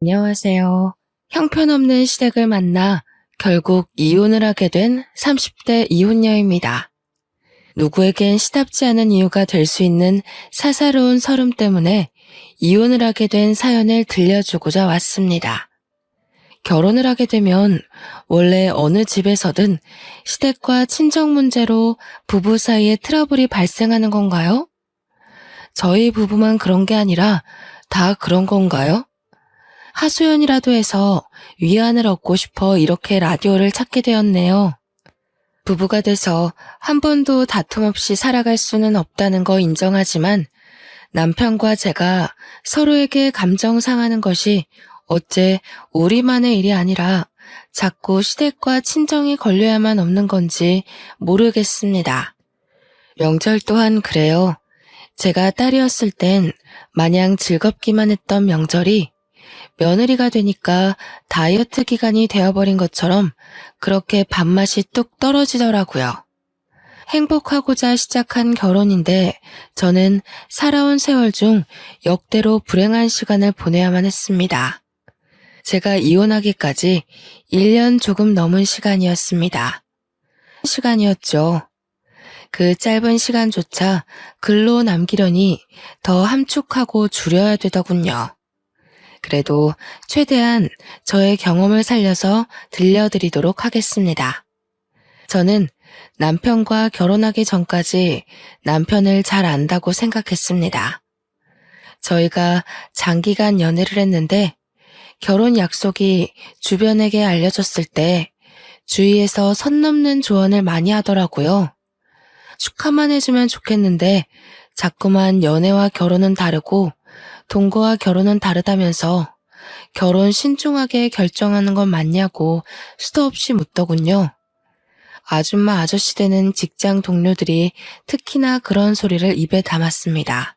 안녕하세요. 형편없는 시댁을 만나 결국 이혼을 하게 된 30대 이혼녀입니다. 누구에겐 시답지 않은 이유가 될 수 있는 사사로운 서름 때문에 이혼을 하게 된 사연을 들려주고자 왔습니다. 결혼을 하게 되면 원래 어느 집에서든 시댁과 친정 문제로 부부 사이에 트러블이 발생하는 건가요? 저희 부부만 그런 게 아니라 다 그런 건가요? 하소연이라도 해서 위안을 얻고 싶어 이렇게 라디오를 찾게 되었네요. 부부가 돼서 한 번도 다툼 없이 살아갈 수는 없다는 거 인정하지만 남편과 제가 서로에게 감정 상하는 것이 어째 우리만의 일이 아니라 자꾸 시댁과 친정이 걸려야만 없는 건지 모르겠습니다. 명절 또한 그래요. 제가 딸이었을 땐 마냥 즐겁기만 했던 명절이 며느리가 되니까 다이어트 기간이 되어버린 것처럼 그렇게 밥맛이 뚝 떨어지더라고요. 행복하고자 시작한 결혼인데 저는 살아온 세월 중 역대로 불행한 시간을 보내야만 했습니다. 제가 이혼하기까지 1년 조금 넘은 시간이었습니다. 시간이었죠. 그 짧은 시간조차 글로 남기려니 더 함축하고 줄여야 되더군요. 그래도 최대한 저의 경험을 살려서 들려드리도록 하겠습니다. 저는 남편과 결혼하기 전까지 남편을 잘 안다고 생각했습니다. 저희가 장기간 연애를 했는데 결혼 약속이 주변에게 알려졌을 때 주위에서 선 넘는 조언을 많이 하더라고요. 축하만 해주면 좋겠는데 자꾸만 연애와 결혼은 다르고 동거와 결혼은 다르다면서 결혼 신중하게 결정하는 건 맞냐고 수도 없이 묻더군요. 아줌마 아저씨 되는 직장 동료들이 특히나 그런 소리를 입에 담았습니다.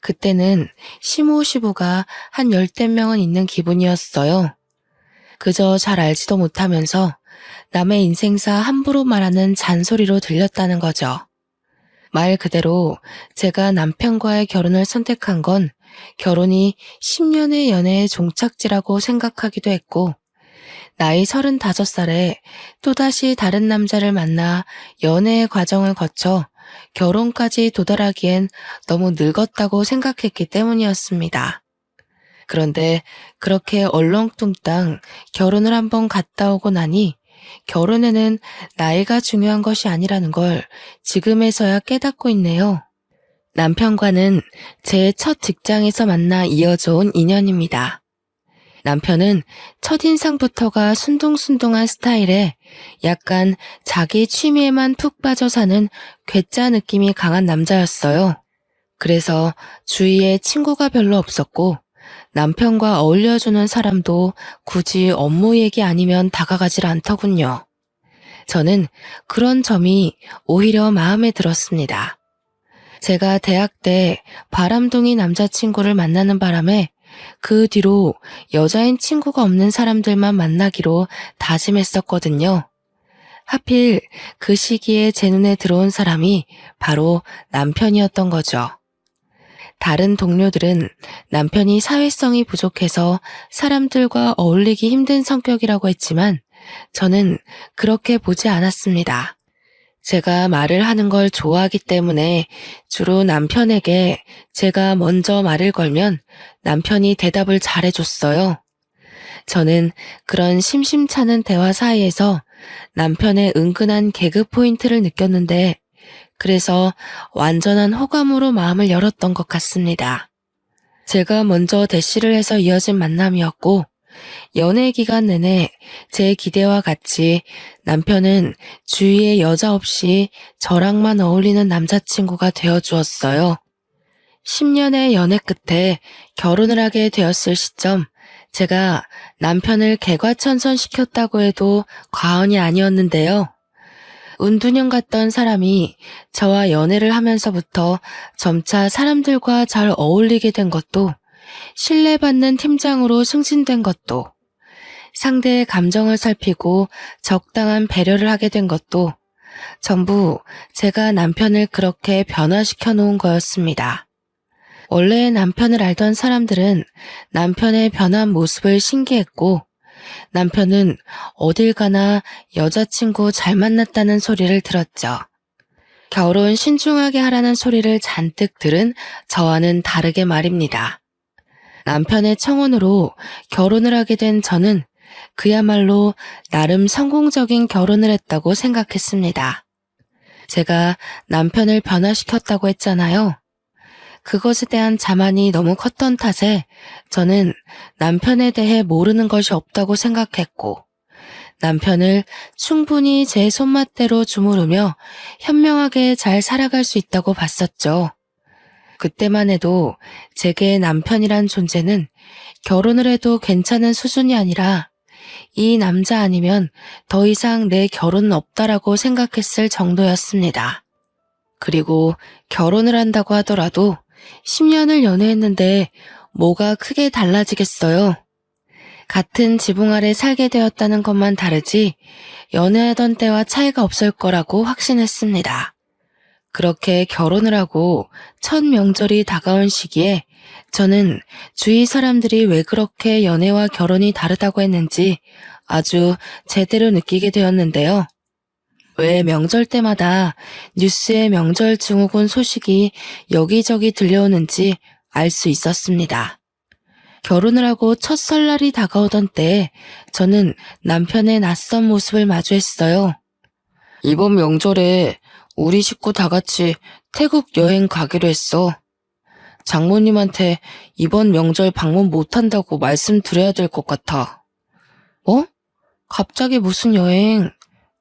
그때는 시모시부가 한 10대 명은 있는 기분이었어요. 그저 잘 알지도 못하면서 남의 인생사 함부로 말하는 잔소리로 들렸다는 거죠. 말 그대로 제가 남편과의 결혼을 선택한 건 결혼이 10년의 연애의 종착지라고 생각하기도 했고, 나이 35살에 또다시 다른 남자를 만나 연애의 과정을 거쳐 결혼까지 도달하기엔 너무 늙었다고 생각했기 때문이었습니다. 그런데 그렇게 얼렁뚱땅 결혼을 한번 갔다 오고 나니 결혼에는 나이가 중요한 것이 아니라는 걸 지금에서야 깨닫고 있네요. 남편과는 제 첫 직장에서 만나 이어져온 인연입니다. 남편은 첫인상부터가 순둥순둥한 스타일에 약간 자기 취미에만 푹 빠져 사는 괴짜 느낌이 강한 남자였어요. 그래서 주위에 친구가 별로 없었고 남편과 어울려주는 사람도 굳이 업무 얘기 아니면 다가가질 않더군요. 저는 그런 점이 오히려 마음에 들었습니다. 제가 대학 때 바람둥이 남자친구를 만나는 바람에 그 뒤로 여자인 친구가 없는 사람들만 만나기로 다짐했었거든요. 하필 그 시기에 제 눈에 들어온 사람이 바로 남편이었던 거죠. 다른 동료들은 남편이 사회성이 부족해서 사람들과 어울리기 힘든 성격이라고 했지만 저는 그렇게 보지 않았습니다. 제가 말을 하는 걸 좋아하기 때문에 주로 남편에게 제가 먼저 말을 걸면 남편이 대답을 잘해줬어요. 저는 그런 심심찮은 대화 사이에서 남편의 은근한 개그 포인트를 느꼈는데 그래서 완전한 호감으로 마음을 열었던 것 같습니다. 제가 먼저 대시를 해서 이어진 만남이었고 연애 기간 내내 제 기대와 같이 남편은 주위에 여자 없이 저랑만 어울리는 남자친구가 되어주었어요. 10년의 연애 끝에 결혼을 하게 되었을 시점, 제가 남편을 개과천선시켰다고 해도 과언이 아니었는데요. 운두년 같던 사람이 저와 연애를 하면서부터 점차 사람들과 잘 어울리게 된 것도, 신뢰받는 팀장으로 승진된 것도, 상대의 감정을 살피고 적당한 배려를 하게 된 것도 전부 제가 남편을 그렇게 변화시켜 놓은 거였습니다. 원래 남편을 알던 사람들은 남편의 변한 모습을 신기했고, 남편은 어딜 가나 여자친구 잘 만났다는 소리를 들었죠. 결혼 신중하게 하라는 소리를 잔뜩 들은 저와는 다르게 말입니다. 남편의 청혼으로 결혼을 하게 된 저는 그야말로 나름 성공적인 결혼을 했다고 생각했습니다. 제가 남편을 변화시켰다고 했잖아요. 그것에 대한 자만이 너무 컸던 탓에 저는 남편에 대해 모르는 것이 없다고 생각했고, 남편을 충분히 제 손맛대로 주무르며 현명하게 잘 살아갈 수 있다고 봤었죠. 그때만 해도 제게 남편이란 존재는 결혼을 해도 괜찮은 수준이 아니라 이 남자 아니면 더 이상 내 결혼은 없다라고 생각했을 정도였습니다. 그리고 결혼을 한다고 하더라도 10년을 연애했는데 뭐가 크게 달라지겠어요. 같은 지붕 아래 살게 되었다는 것만 다르지 연애하던 때와 차이가 없을 거라고 확신했습니다. 그렇게 결혼을 하고 첫 명절이 다가온 시기에 저는 주위 사람들이 왜 그렇게 연애와 결혼이 다르다고 했는지 아주 제대로 느끼게 되었는데요. 왜 명절 때마다 뉴스에 명절 증후군 소식이 여기저기 들려오는지 알 수 있었습니다. 결혼을 하고 첫 설날이 다가오던 때에 저는 남편의 낯선 모습을 마주했어요. 이번 명절에 우리 식구 다 같이 태국 여행 가기로 했어. 장모님한테 이번 명절 방문 못한다고 말씀드려야 될 것 같아. 뭐? 갑자기 무슨 여행?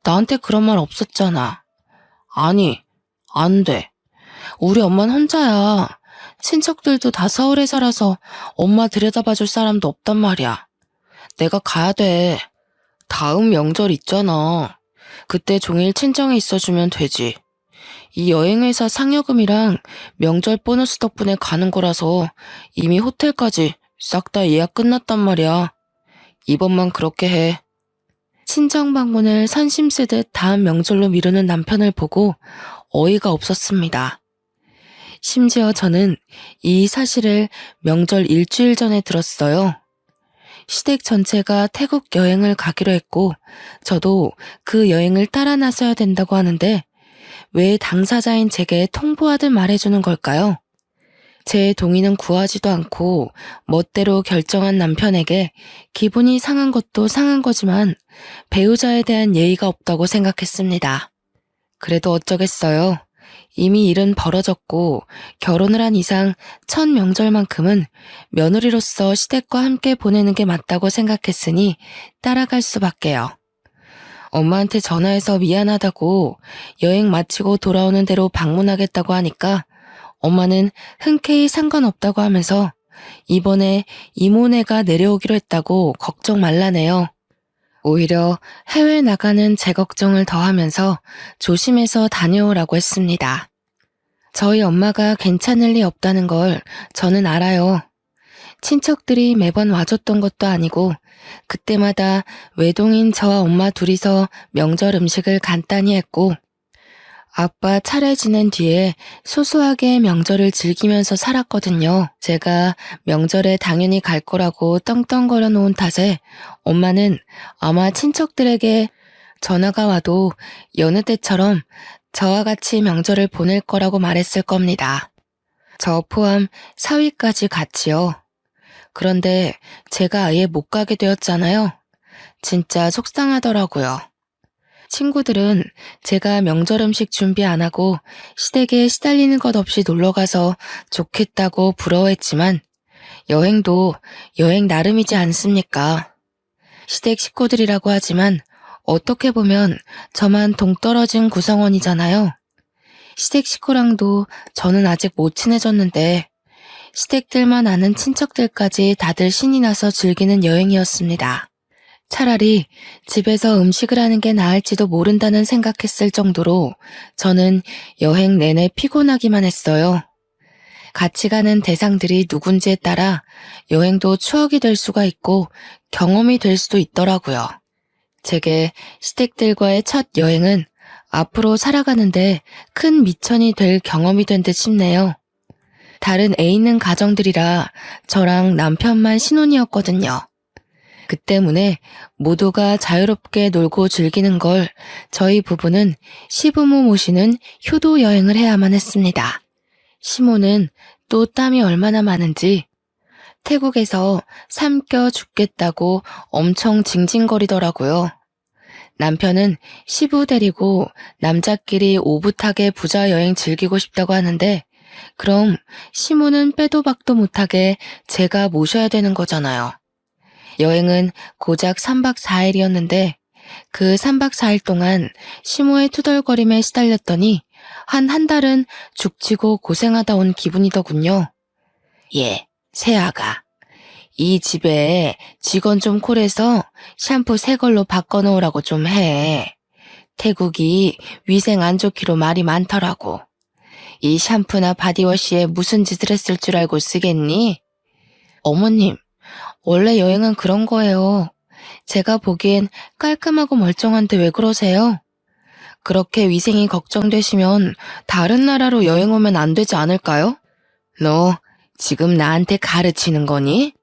나한테 그런 말 없었잖아. 아니, 안 돼. 우리 엄만 혼자야. 친척들도 다 서울에 살아서 엄마 들여다봐줄 사람도 없단 말이야. 내가 가야 돼. 다음 명절 있잖아. 그때 종일 친정에 있어주면 되지. 이 여행회사 상여금이랑 명절 보너스 덕분에 가는 거라서 이미 호텔까지 싹 다 예약 끝났단 말이야. 이번만 그렇게 해. 친정 방문을 선심 쓰듯 다음 명절로 미루는 남편을 보고 어이가 없었습니다. 심지어 저는 이 사실을 명절 일주일 전에 들었어요. 시댁 전체가 태국 여행을 가기로 했고 저도 그 여행을 따라 나서야 된다고 하는데 왜 당사자인 제게 통보하듯 말해주는 걸까요? 제 동의는 구하지도 않고 멋대로 결정한 남편에게 기분이 상한 것도 상한 거지만 배우자에 대한 예의가 없다고 생각했습니다. 그래도 어쩌겠어요. 이미 일은 벌어졌고 결혼을 한 이상 첫 명절만큼은 며느리로서 시댁과 함께 보내는 게 맞다고 생각했으니 따라갈 수밖에요. 엄마한테 전화해서 미안하다고 여행 마치고 돌아오는 대로 방문하겠다고 하니까 엄마는 흔쾌히 상관없다고 하면서 이번에 이모네가 내려오기로 했다고 걱정 말라네요. 오히려 해외 나가는 제 걱정을 더하면서 조심해서 다녀오라고 했습니다. 저희 엄마가 괜찮을 리 없다는 걸 저는 알아요. 친척들이 매번 와줬던 것도 아니고 그때마다 외동인 저와 엄마 둘이서 명절 음식을 간단히 했고 아빠 차례 지낸 뒤에 소소하게 명절을 즐기면서 살았거든요. 제가 명절에 당연히 갈 거라고 떵떵거려 놓은 탓에 엄마는 아마 친척들에게 전화가 와도 여느 때처럼 저와 같이 명절을 보낼 거라고 말했을 겁니다. 저 포함 사위까지 같이요. 그런데 제가 아예 못 가게 되었잖아요. 진짜 속상하더라고요. 친구들은 제가 명절 음식 준비 안 하고 시댁에 시달리는 것 없이 놀러가서 좋겠다고 부러워했지만 여행도 여행 나름이지 않습니까? 시댁 식구들이라고 하지만 어떻게 보면 저만 동떨어진 구성원이잖아요. 시댁 식구랑도 저는 아직 못 친해졌는데 시댁들만 아는 친척들까지 다들 신이 나서 즐기는 여행이었습니다. 차라리 집에서 음식을 하는 게 나을지도 모른다는 생각했을 정도로 저는 여행 내내 피곤하기만 했어요. 같이 가는 대상들이 누군지에 따라 여행도 추억이 될 수가 있고 경험이 될 수도 있더라고요. 제게 시댁들과의 첫 여행은 앞으로 살아가는데 큰 미천이 될 경험이 된 듯 싶네요. 다른 애 있는 가정들이라 저랑 남편만 신혼이었거든요. 그 때문에 모두가 자유롭게 놀고 즐기는 걸 저희 부부는 시부모 모시는 효도 여행을 해야만 했습니다. 시모는 또 땀이 얼마나 많은지 태국에서 삼켜 죽겠다고 엄청 징징거리더라고요. 남편은 시부 데리고 남자끼리 오붓하게 부자 여행 즐기고 싶다고 하는데 그럼 시모는 빼도 박도 못하게 제가 모셔야 되는 거잖아요. 여행은 고작 3박 4일이었는데 그 3박 4일 동안 시모의 투덜거림에 시달렸더니 한 달은 죽치고 고생하다 온 기분이더군요. 예, 새아가. 이 집에 직원 좀 콜해서 샴푸 새 걸로 바꿔놓으라고 좀 해. 태국이 위생 안 좋기로 말이 많더라고. 이 샴푸나 바디워시에 무슨 짓을 했을 줄 알고 쓰겠니? 어머님, 원래 여행은 그런 거예요. 제가 보기엔 깔끔하고 멀쩡한데 왜 그러세요? 그렇게 위생이 걱정되시면 다른 나라로 여행 오면 안 되지 않을까요? 너 지금 나한테 가르치는 거니?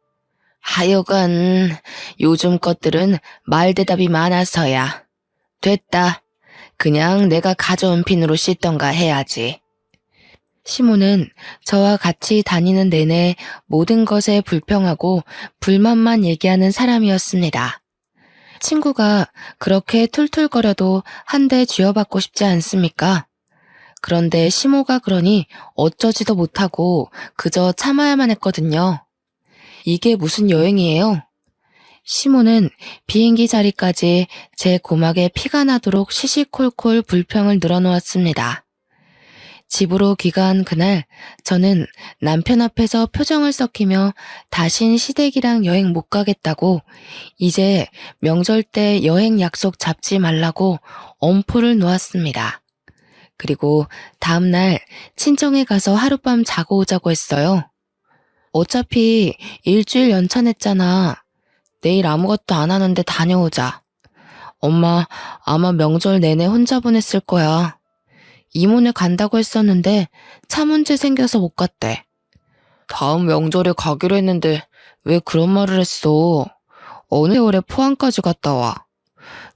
하여간 요즘 것들은 말대답이 많아서야. 됐다. 그냥 내가 가져온 핀으로 씻던가 해야지. 시모는 저와 같이 다니는 내내 모든 것에 불평하고 불만만 얘기하는 사람이었습니다. 친구가 그렇게 툴툴거려도 한 대 쥐어받고 싶지 않습니까? 그런데 시모가 그러니 어쩌지도 못하고 그저 참아야만 했거든요. 이게 무슨 여행이에요? 시모는 비행기 자리까지 제 고막에 피가 나도록 시시콜콜 불평을 늘어놓았습니다. 집으로 귀가한 그날 저는 남편 앞에서 표정을 썩히며 다신 시댁이랑 여행 못 가겠다고 이제 명절 때 여행 약속 잡지 말라고 엄포를 놓았습니다. 그리고 다음날 친정에 가서 하룻밤 자고 오자고 했어요. 어차피 일주일 연차냈잖아. 내일 아무것도 안 하는데 다녀오자. 엄마 아마 명절 내내 혼자 보냈을 거야. 이모네 간다고 했었는데 차 문제 생겨서 못 갔대. 다음 명절에 가기로 했는데 왜 그런 말을 했어? 어느 세월에 포항까지 갔다 와.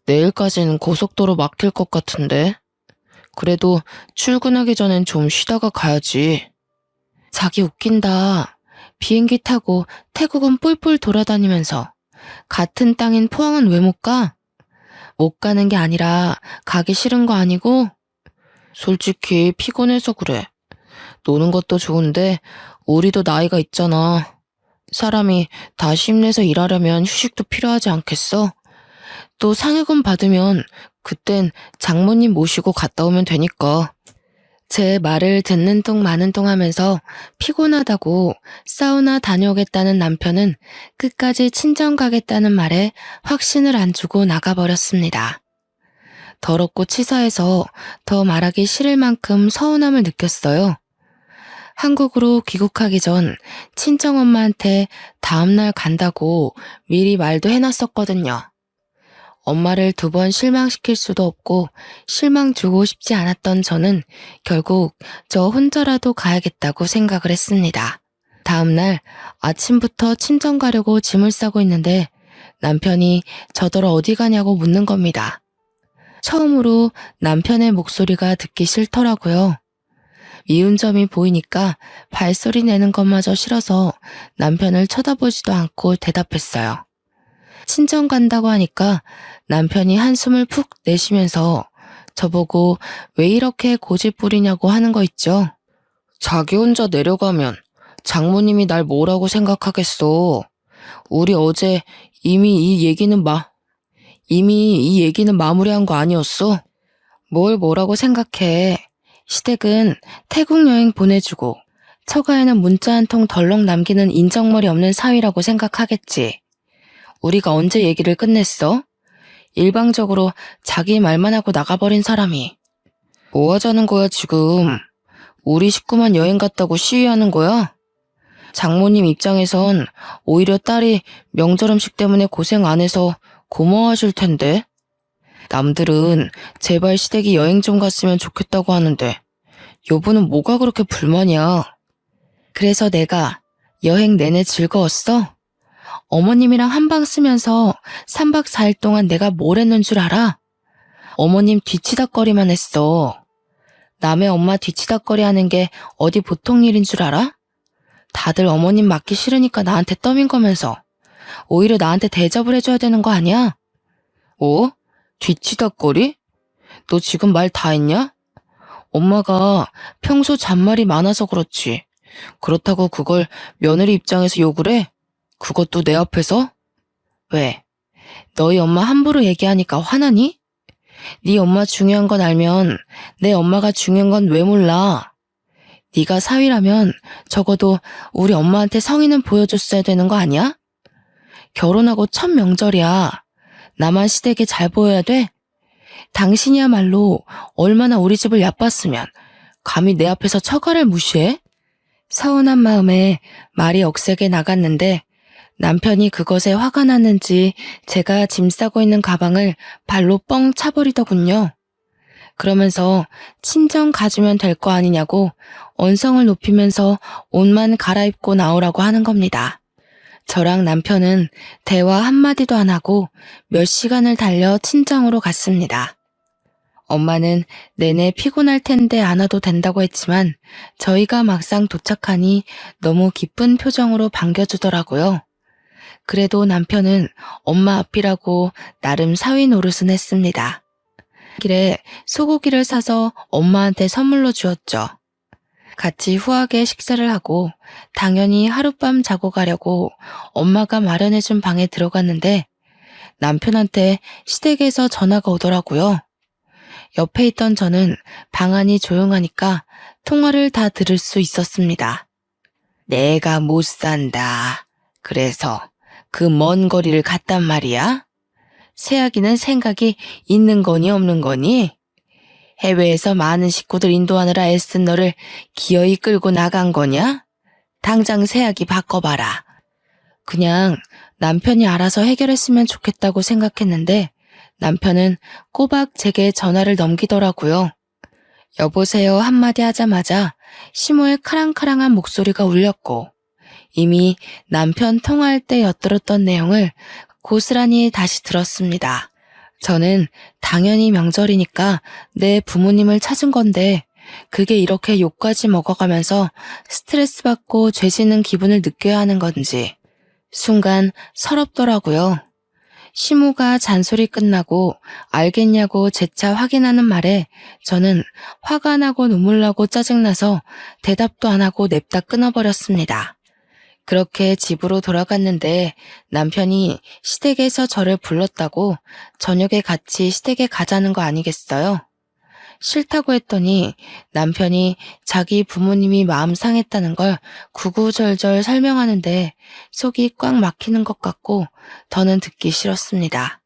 내일까지는 고속도로 막힐 것 같은데. 그래도 출근하기 전엔 좀 쉬다가 가야지. 자기 웃긴다. 비행기 타고 태국은 뿔뿔 돌아다니면서 같은 땅인 포항은 왜 못 가? 못 가는 게 아니라 가기 싫은 거 아니고? 솔직히 피곤해서 그래. 노는 것도 좋은데 우리도 나이가 있잖아. 사람이 다시 힘내서 일하려면 휴식도 필요하지 않겠어? 또 상여금 받으면 그땐 장모님 모시고 갔다 오면 되니까. 제 말을 듣는 둥 마는 둥 하면서 피곤하다고 사우나 다녀오겠다는 남편은 끝까지 친정 가겠다는 말에 확신을 안 주고 나가버렸습니다. 더럽고 치사해서 더 말하기 싫을 만큼 서운함을 느꼈어요. 한국으로 귀국하기 전 친정엄마한테 다음날 간다고 미리 말도 해놨었거든요. 엄마를 2번 실망시킬 수도 없고 실망 주고 싶지 않았던 저는 결국 저 혼자라도 가야겠다고 생각을 했습니다. 다음날 아침부터 친정 가려고 짐을 싸고 있는데 남편이 저더러 어디 가냐고 묻는 겁니다. 처음으로 남편의 목소리가 듣기 싫더라고요. 미운 점이 보이니까 발소리 내는 것마저 싫어서 남편을 쳐다보지도 않고 대답했어요. 친정 간다고 하니까 남편이 한숨을 푹 내쉬면서 저보고 왜 이렇게 고집 부리냐고 하는 거 있죠. 자기 혼자 내려가면 장모님이 날 뭐라고 생각하겠어. 우리 어제 이미 이 얘기는 마무리한 거 아니었어? 뭘 뭐라고 생각해. 시댁은 태국 여행 보내주고 처가에는 문자 한 통 덜렁 남기는 인정머리 없는 사위라고 생각하겠지. 우리가 언제 얘기를 끝냈어? 일방적으로 자기 말만 하고 나가버린 사람이. 뭐 하자는 거야 지금? 우리 식구만 여행 갔다고 시위하는 거야? 장모님 입장에선 오히려 딸이 명절 음식 때문에 고생 안 해서 고마워하실 텐데. 남들은 제발 시댁이 여행 좀 갔으면 좋겠다고 하는데 여보는 뭐가 그렇게 불만이야? 그래서 내가 여행 내내 즐거웠어? 어머님이랑 한방 쓰면서 3박 4일 동안 내가 뭘 했는 줄 알아? 어머님 뒤치다꺼리만 했어. 남의 엄마 뒤치다꺼리 하는 게 어디 보통 일인 줄 알아? 다들 어머님 맞기 싫으니까 나한테 떠민 거면서 오히려 나한테 대접을 해줘야 되는 거 아니야? 어? 뒤치다꺼리? 너 지금 말 다 했냐? 엄마가 평소 잔말이 많아서 그렇지. 그렇다고 그걸 며느리 입장에서 욕을 해? 그것도 내 앞에서? 왜? 너희 엄마 함부로 얘기하니까 화나니? 네 엄마 중요한 건 알면 내 엄마가 중요한 건 왜 몰라? 네가 사위라면 적어도 우리 엄마한테 성의는 보여줬어야 되는 거 아니야? 결혼하고 첫 명절이야. 나만 시댁에 잘 보여야 돼? 당신이야말로 얼마나 우리 집을 얕봤으면 감히 내 앞에서 처가를 무시해? 서운한 마음에 말이 억세게 나갔는데 남편이 그것에 화가 났는지 제가 짐 싸고 있는 가방을 발로 뻥 차버리더군요. 그러면서 친정 가주면 될 거 아니냐고 언성을 높이면서 옷만 갈아입고 나오라고 하는 겁니다. 저랑 남편은 대화 한마디도 안 하고 몇 시간을 달려 친정으로 갔습니다. 엄마는 내내 피곤할 텐데 안 와도 된다고 했지만 저희가 막상 도착하니 너무 기쁜 표정으로 반겨주더라고요. 그래도 남편은 엄마 앞이라고 나름 사위 노릇은 했습니다. 길에 소고기를 사서 엄마한테 선물로 주었죠. 같이 후하게 식사를 하고 당연히 하룻밤 자고 가려고 엄마가 마련해준 방에 들어갔는데 남편한테 시댁에서 전화가 오더라고요. 옆에 있던 저는 방 안이 조용하니까 통화를 다 들을 수 있었습니다. 내가 못 산다. 그래서 그 먼 거리를 갔단 말이야? 새아기는 생각이 있는 거니 없는 거니? 해외에서 많은 식구들 인도하느라 애쓴 너를 기어이 끌고 나간 거냐? 당장 새아기 바꿔봐라. 그냥 남편이 알아서 해결했으면 좋겠다고 생각했는데 남편은 꼬박 제게 전화를 넘기더라고요. 여보세요 한마디 하자마자 시모의 카랑카랑한 목소리가 울렸고 이미 남편 통화할 때 엿들었던 내용을 고스란히 다시 들었습니다. 저는 당연히 명절이니까 내 부모님을 찾은 건데 그게 이렇게 욕까지 먹어가면서 스트레스 받고 죄지는 기분을 느껴야 하는 건지 순간 서럽더라고요. 시모가 잔소리 끝나고 알겠냐고 재차 확인하는 말에 저는 화가 나고 눈물 나고 짜증나서 대답도 안 하고 냅다 끊어버렸습니다. 그렇게 집으로 돌아갔는데 남편이 시댁에서 저를 불렀다고 저녁에 같이 시댁에 가자는 거 아니겠어요? 싫다고 했더니 남편이 자기 부모님이 마음 상했다는 걸 구구절절 설명하는데 속이 꽉 막히는 것 같고 더는 듣기 싫었습니다.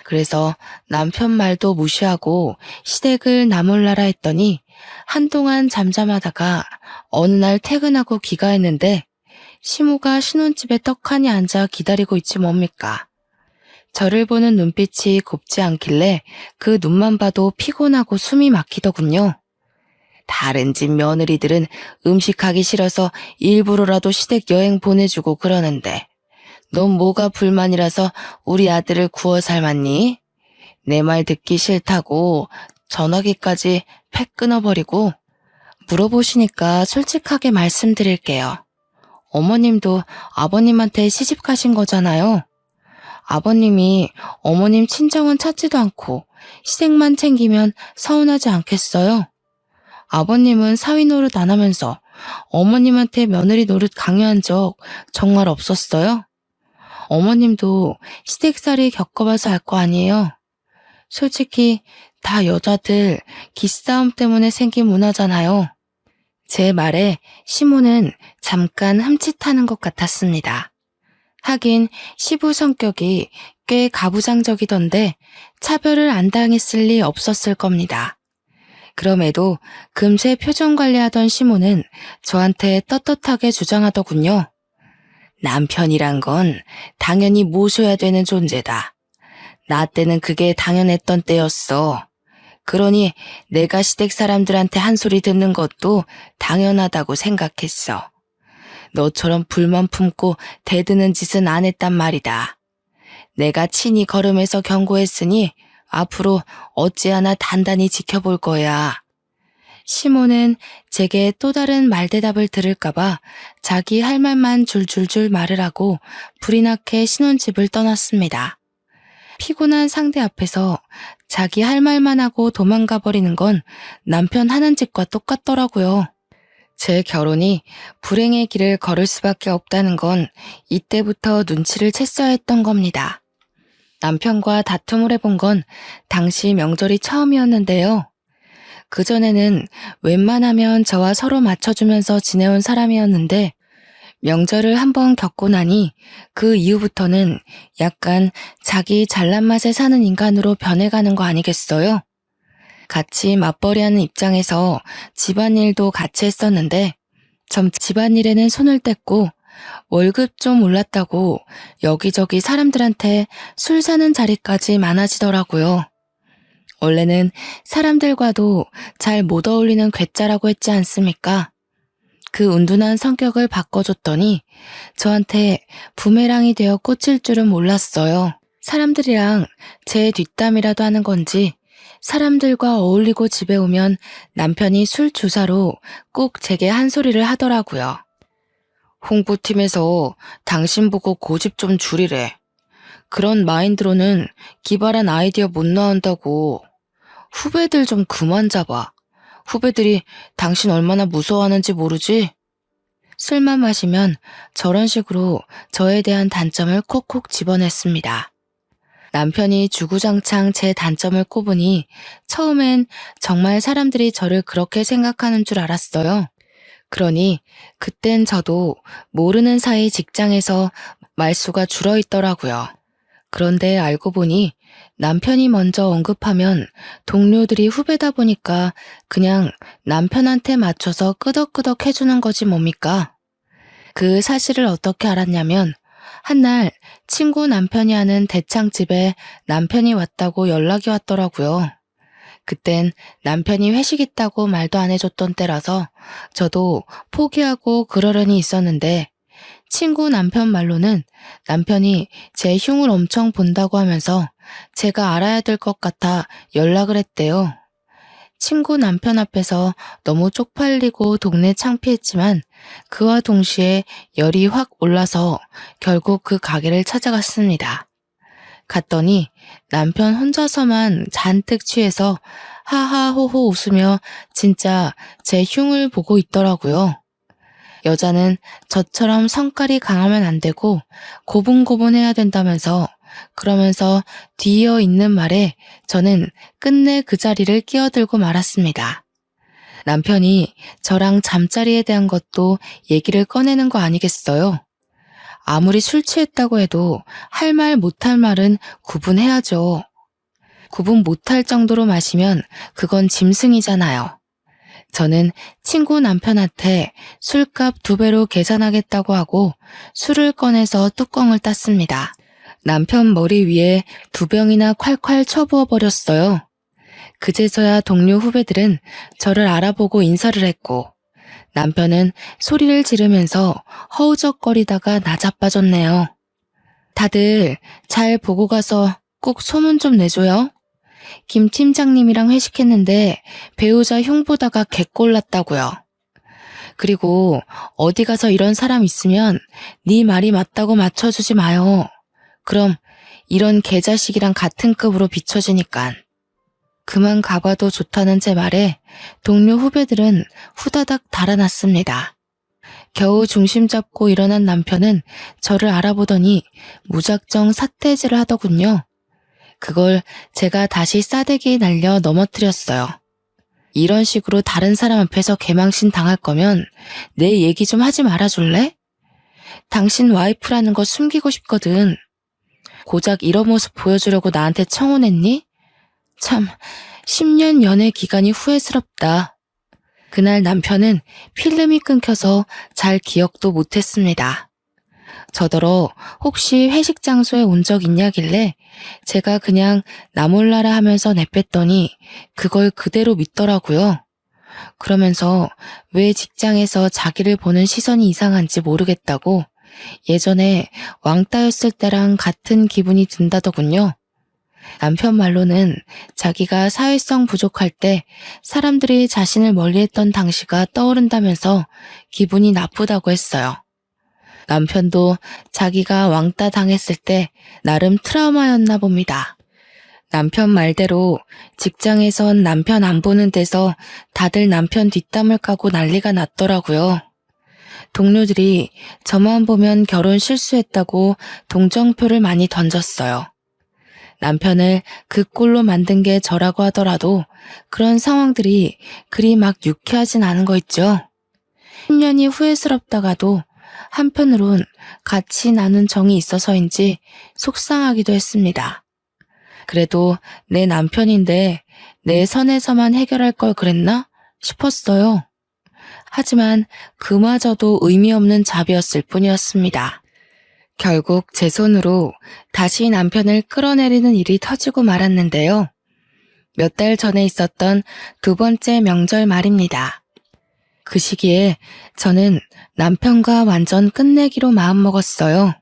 그래서 남편 말도 무시하고 시댁을 나몰라라 했더니 한동안 잠잠하다가 어느 날 퇴근하고 귀가했는데 시모가 신혼집에 떡하니 앉아 기다리고 있지 뭡니까. 저를 보는 눈빛이 곱지 않길래 그 눈만 봐도 피곤하고 숨이 막히더군요. 다른 집 며느리들은 음식하기 싫어서 일부러라도 시댁 여행 보내주고 그러는데 넌 뭐가 불만이라서 우리 아들을 구워 삶았니? 내 말 듣기 싫다고 전화기까지 팩 끊어버리고 물어보시니까 솔직하게 말씀드릴게요. 어머님도 아버님한테 시집 가신 거잖아요. 아버님이 어머님 친정은 찾지도 않고 시댁만 챙기면 서운하지 않겠어요? 아버님은 사위 노릇 안 하면서 어머님한테 며느리 노릇 강요한 적 정말 없었어요? 어머님도 시댁살이 겪어봐서 알 거 아니에요? 솔직히 다 여자들 기싸움 때문에 생긴 문화잖아요. 제 말에 시모는 잠깐 흠칫하는 것 같았습니다. 하긴 시부 성격이 꽤 가부장적이던데 차별을 안 당했을 리 없었을 겁니다. 그럼에도 금세 표정 관리하던 시모는 저한테 떳떳하게 주장하더군요. 남편이란 건 당연히 모셔야 되는 존재다. 나 때는 그게 당연했던 때였어. 그러니 내가 시댁 사람들한테 한 소리 듣는 것도 당연하다고 생각했어. 너처럼 불만 품고 대드는 짓은 안 했단 말이다. 내가 친히 걸음해서 경고했으니 앞으로 어찌하나 단단히 지켜볼 거야. 시몬은 제게 또 다른 말대답을 들을까봐 자기 할 말만 줄줄줄 말을 하고 불이 나게 신혼집을 떠났습니다. 피곤한 상대 앞에서 자기 할 말만 하고 도망가 버리는 건 남편 하는 짓과 똑같더라고요. 제 결혼이 불행의 길을 걸을 수밖에 없다는 건 이때부터 눈치를 챘어야 했던 겁니다. 남편과 다툼을 해본 건 당시 명절이 처음이었는데요. 그전에는 웬만하면 저와 서로 맞춰주면서 지내온 사람이었는데 명절을 한번 겪고 나니 그 이후부터는 약간 자기 잘난 맛에 사는 인간으로 변해가는 거 아니겠어요? 같이 맞벌이하는 입장에서 집안일도 같이 했었는데 점 집안일에는 손을 뗐고 월급 좀 올랐다고 여기저기 사람들한테 술 사는 자리까지 많아지더라고요. 원래는 사람들과도 잘 못 어울리는 괴짜라고 했지 않습니까? 그 운둔한 성격을 바꿔줬더니 저한테 부메랑이 되어 꽂힐 줄은 몰랐어요. 사람들이랑 제 뒷담이라도 하는 건지 사람들과 어울리고 집에 오면 남편이 술 주사로 꼭 제게 한 소리를 하더라고요. 홍보팀에서 당신 보고 고집 좀 줄이래. 그런 마인드로는 기발한 아이디어 못 나온다고. 후배들 좀 그만 잡아. 후배들이 당신 얼마나 무서워하는지 모르지? 술만 마시면 저런 식으로 저에 대한 단점을 콕콕 집어냈습니다. 남편이 주구장창 제 단점을 꼽으니 처음엔 정말 사람들이 저를 그렇게 생각하는 줄 알았어요. 그러니 그땐 저도 모르는 사이 직장에서 말수가 줄어있더라고요. 그런데 알고 보니 남편이 먼저 언급하면 동료들이 후배다 보니까 그냥 남편한테 맞춰서 끄덕끄덕 해주는 거지 뭡니까? 그 사실을 어떻게 알았냐면 한날 친구 남편이 하는 대창집에 남편이 왔다고 연락이 왔더라고요. 그땐 남편이 회식 있다고 말도 안 해줬던 때라서 저도 포기하고 그러려니 있었는데 친구 남편 말로는 남편이 제 흉을 엄청 본다고 하면서 제가 알아야 될 것 같아 연락을 했대요. 친구 남편 앞에서 너무 쪽팔리고 동네 창피했지만 그와 동시에 열이 확 올라서 결국 그 가게를 찾아갔습니다. 갔더니 남편 혼자서만 잔뜩 취해서 하하호호 웃으며 진짜 제 흉을 보고 있더라고요. 여자는 저처럼 성깔이 강하면 안 되고 고분고분해야 된다면서 그러면서 뒤이어 있는 말에 저는 끝내 그 자리를 끼어들고 말았습니다. 남편이 저랑 잠자리에 대한 것도 얘기를 꺼내는 거 아니겠어요? 아무리 술 취했다고 해도 할 말 못할 말은 구분해야죠. 구분 못할 정도로 마시면 그건 짐승이잖아요. 저는 친구 남편한테 술값 2배로 계산하겠다고 하고 술을 꺼내서 뚜껑을 땄습니다. 남편 머리 위에 2병이나 콸콸 쳐부어 버렸어요. 그제서야 동료 후배들은 저를 알아보고 인사를 했고 남편은 소리를 지르면서 허우적거리다가 나자빠졌네요. 다들 잘 보고 가서 꼭 소문 좀 내줘요. 김 팀장님이랑 회식했는데 배우자 흉 보다가 개꼴났다고요. 그리고 어디 가서 이런 사람 있으면 네 말이 맞다고 맞춰주지 마요. 그럼 이런 개자식이랑 같은 급으로 비춰지니깐. 그만 가봐도 좋다는 제 말에 동료 후배들은 후다닥 달아났습니다. 겨우 중심 잡고 일어난 남편은 저를 알아보더니 무작정 삿대질을 하더군요. 그걸 제가 다시 싸대기 날려 넘어뜨렸어요. 이런 식으로 다른 사람 앞에서 개망신 당할 거면 내 얘기 좀 하지 말아줄래? 당신 와이프라는 거 숨기고 싶거든. 고작 이런 모습 보여주려고 나한테 청혼했니? 참, 10년 연애 기간이 후회스럽다. 그날 남편은 필름이 끊겨서 잘 기억도 못했습니다. 저더러 혹시 회식 장소에 온 적 있냐길래 제가 그냥 나 몰라라 하면서 내뺐더니 그걸 그대로 믿더라고요. 그러면서 왜 직장에서 자기를 보는 시선이 이상한지 모르겠다고 예전에 왕따였을 때랑 같은 기분이 든다더군요. 남편 말로는 자기가 사회성 부족할 때 사람들이 자신을 멀리했던 당시가 떠오른다면서 기분이 나쁘다고 했어요. 남편도 자기가 왕따 당했을 때 나름 트라우마였나 봅니다. 남편 말대로 직장에선 남편 안 보는 데서 다들 남편 뒷담을 까고 난리가 났더라고요. 동료들이 저만 보면 결혼 실수했다고 동정표를 많이 던졌어요. 남편을 그 꼴로 만든 게 저라고 하더라도 그런 상황들이 그리 막 유쾌하진 않은 거 있죠. 10년이 후회스럽다가도 한편으론 같이 나눈 정이 있어서인지 속상하기도 했습니다. 그래도 내 남편인데 내 선에서만 해결할 걸 그랬나 싶었어요. 하지만 그마저도 의미 없는 잡이었을 뿐이었습니다. 결국 제 손으로 다시 남편을 끌어내리는 일이 터지고 말았는데요. 몇 달 전에 있었던 두 번째 명절 말입니다. 그 시기에 저는 남편과 완전 끝내기로 마음먹었어요.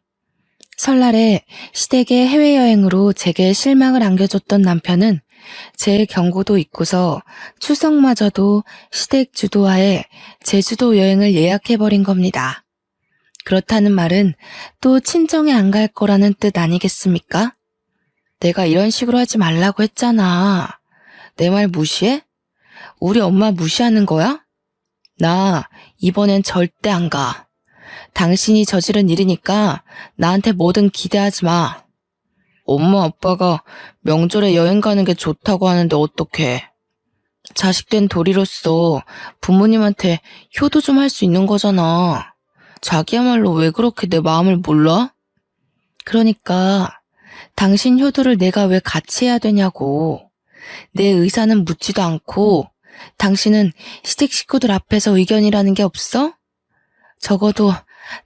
설날에 시댁의 해외여행으로 제게 실망을 안겨줬던 남편은 제 경고도 잊고서 추석마저도 시댁 주도하에 제주도 여행을 예약해버린 겁니다. 그렇다는 말은 또 친정에 안 갈 거라는 뜻 아니겠습니까? 내가 이런 식으로 하지 말라고 했잖아. 내 말 무시해? 우리 엄마 무시하는 거야? 나 이번엔 절대 안 가. 당신이 저지른 일이니까 나한테 뭐든 기대하지 마. 엄마 아빠가 명절에 여행 가는 게 좋다고 하는데 어떡해. 자식된 도리로서 부모님한테 효도 좀 할 수 있는 거잖아. 자기야말로 왜 그렇게 내 마음을 몰라? 그러니까 당신 효도를 내가 왜 같이 해야 되냐고. 내 의사는 묻지도 않고 당신은 시댁 식구들 앞에서 의견이라는 게 없어? 적어도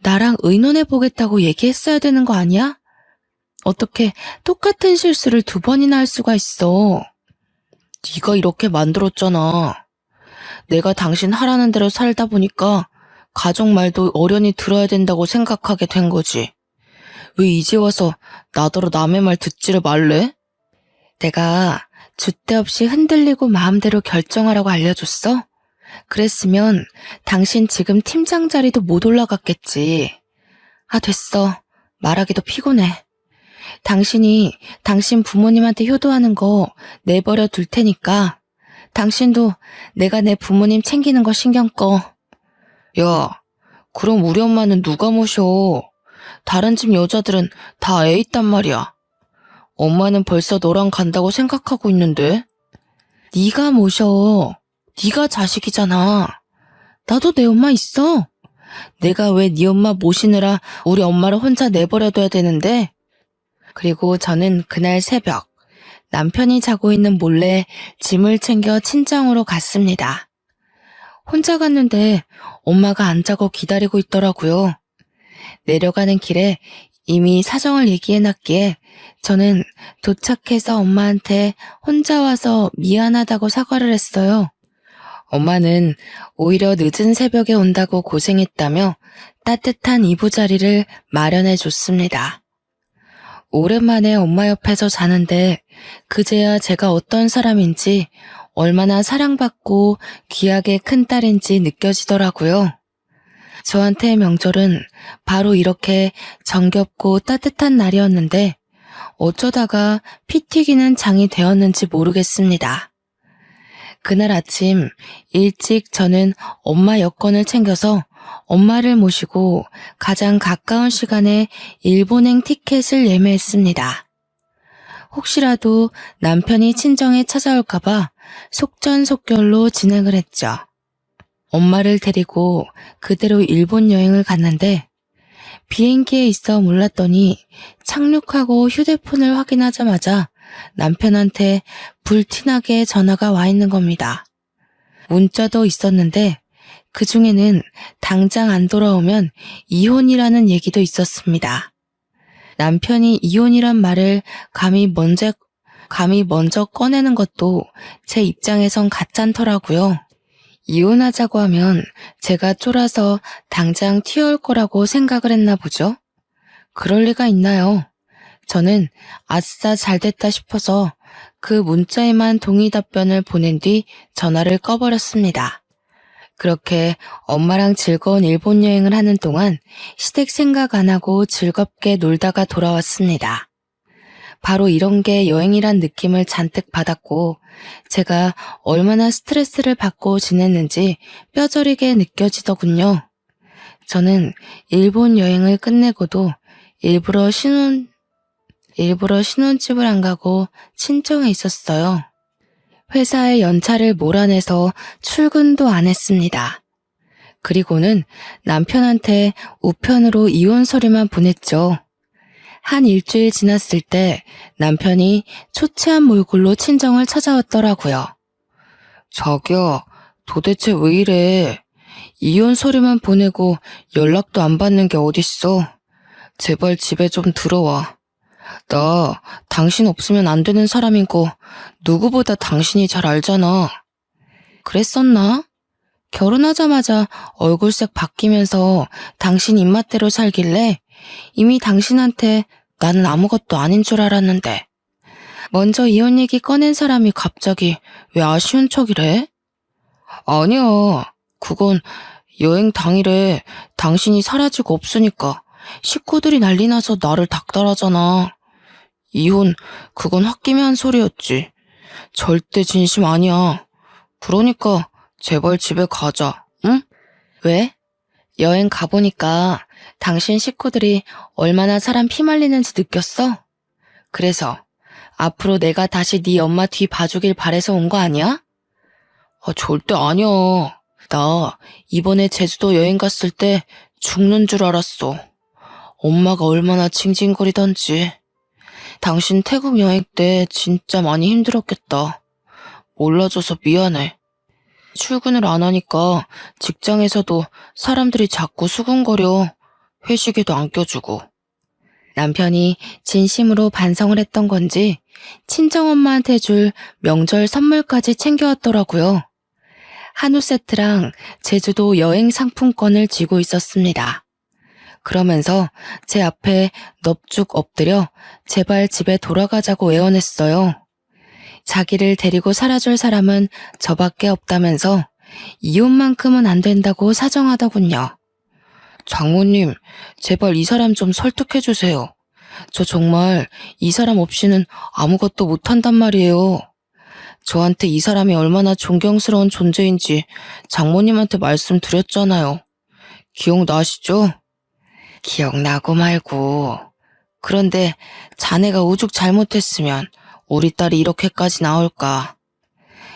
나랑 의논해보겠다고 얘기했어야 되는 거 아니야? 어떻게 똑같은 실수를 두 번이나 할 수가 있어. 네가 이렇게 만들었잖아. 내가 당신 하라는 대로 살다 보니까 가족 말도 어련히 들어야 된다고 생각하게 된 거지. 왜 이제 와서 나더러 남의 말 듣지를 말래? 내가 줏대 없이 흔들리고 마음대로 결정하라고 알려줬어? 그랬으면 당신 지금 팀장 자리도 못 올라갔겠지. 아, 됐어. 말하기도 피곤해. 당신이 당신 부모님한테 효도하는 거 내버려 둘 테니까 당신도 내가 내 부모님 챙기는 거 신경 꺼. 야, 그럼 우리 엄마는 누가 모셔? 다른 집 여자들은 다 애 있단 말이야. 엄마는 벌써 너랑 간다고 생각하고 있는데. 네가 모셔. 네가 자식이잖아. 나도 내 엄마 있어. 내가 왜 네 엄마 모시느라 우리 엄마를 혼자 내버려둬야 되는데? 그리고 저는 그날 새벽 남편이 자고 있는 몰래 짐을 챙겨 친정으로 갔습니다. 혼자 갔는데 엄마가 안 자고 기다리고 있더라고요. 내려가는 길에 이미 사정을 얘기해놨기에 저는 도착해서 엄마한테 혼자 와서 미안하다고 사과를 했어요. 엄마는 오히려 늦은 새벽에 온다고 고생했다며 따뜻한 이부자리를 마련해 줬습니다. 오랜만에 엄마 옆에서 자는데 그제야 제가 어떤 사람인지 얼마나 사랑받고 귀하게 큰 딸인지 느껴지더라고요. 저한테 명절은 바로 이렇게 정겹고 따뜻한 날이었는데 어쩌다가 피 튀기는 장이 되었는지 모르겠습니다. 그날 아침 일찍 저는 엄마 여권을 챙겨서 엄마를 모시고 가장 가까운 시간에 일본행 티켓을 예매했습니다. 혹시라도 남편이 친정에 찾아올까봐 속전속결로 진행을 했죠. 엄마를 데리고 그대로 일본 여행을 갔는데 비행기에 있어 몰랐더니 착륙하고 휴대폰을 확인하자마자 남편한테 불티나게 전화가 와 있는 겁니다. 문자도 있었는데 그 중에는 당장 안 돌아오면 이혼이라는 얘기도 있었습니다. 남편이 이혼이란 말을 감히 먼저 꺼내는 것도 제 입장에선 가짠더라고요. 이혼하자고 하면 제가 쫄아서 당장 튀어올 거라고 생각을 했나 보죠? 그럴 리가 있나요? 저는 아싸 잘됐다 싶어서 그 문자에만 동의 답변을 보낸 뒤 전화를 꺼버렸습니다. 그렇게 엄마랑 즐거운 일본 여행을 하는 동안 시댁 생각 안 하고 즐겁게 놀다가 돌아왔습니다. 바로 이런 게 여행이란 느낌을 잔뜩 받았고 제가 얼마나 스트레스를 받고 지냈는지 뼈저리게 느껴지더군요. 저는 일본 여행을 끝내고도 일부러 신혼집을 안 가고 친정에 있었어요. 회사에 연차를 몰아내서 출근도 안 했습니다. 그리고는 남편한테 우편으로 이혼 서류만 보냈죠. 한 일주일 지났을 때 남편이 초췌한 몰골로 친정을 찾아왔더라고요. 자기야, 도대체 왜 이래? 이혼 서류만 보내고 연락도 안 받는 게 어딨어? 제발 집에 좀 들어와. 나 당신 없으면 안 되는 사람인 거 누구보다 당신이 잘 알잖아. 그랬었나? 결혼하자마자 얼굴색 바뀌면서 당신 입맛대로 살길래 이미 당신한테 나는 아무것도 아닌 줄 알았는데 먼저 이혼 얘기 꺼낸 사람이 갑자기 왜 아쉬운 척이래? 아니야. 그건 여행 당일에 당신이 사라지고 없으니까 식구들이 난리 나서 나를 닥달하잖아. 이혼, 그건 홧김에 한 소리였지. 절대 진심 아니야. 그러니까 제발 집에 가자, 응? 왜? 여행 가보니까 당신 식구들이 얼마나 사람 피말리는지 느꼈어? 그래서 앞으로 내가 다시 네 엄마 뒤 봐주길 바래서 온 거 아니야? 절대 아니야. 나 이번에 제주도 여행 갔을 때 죽는 줄 알았어. 엄마가 얼마나 징징거리던지. 당신 태국 여행 때 진짜 많이 힘들었겠다. 몰라줘서 미안해. 출근을 안 하니까 직장에서도 사람들이 자꾸 수군거려. 회식에도 안 껴주고. 남편이 진심으로 반성을 했던 건지 친정엄마한테 줄 명절 선물까지 챙겨왔더라고요. 한우 세트랑 제주도 여행 상품권을 쥐고 있었습니다. 그러면서 제 앞에 넙죽 엎드려 제발 집에 돌아가자고 애원했어요. 자기를 데리고 살아줄 사람은 저밖에 없다면서 이혼만큼은 안 된다고 사정하더군요. 장모님, 제발 이 사람 좀 설득해주세요. 저 정말 이 사람 없이는 아무것도 못한단 말이에요. 저한테 이 사람이 얼마나 존경스러운 존재인지 장모님한테 말씀드렸잖아요. 기억나시죠? 기억나고 말고. 그런데 자네가 오죽 잘못했으면 우리 딸이 이렇게까지 나올까.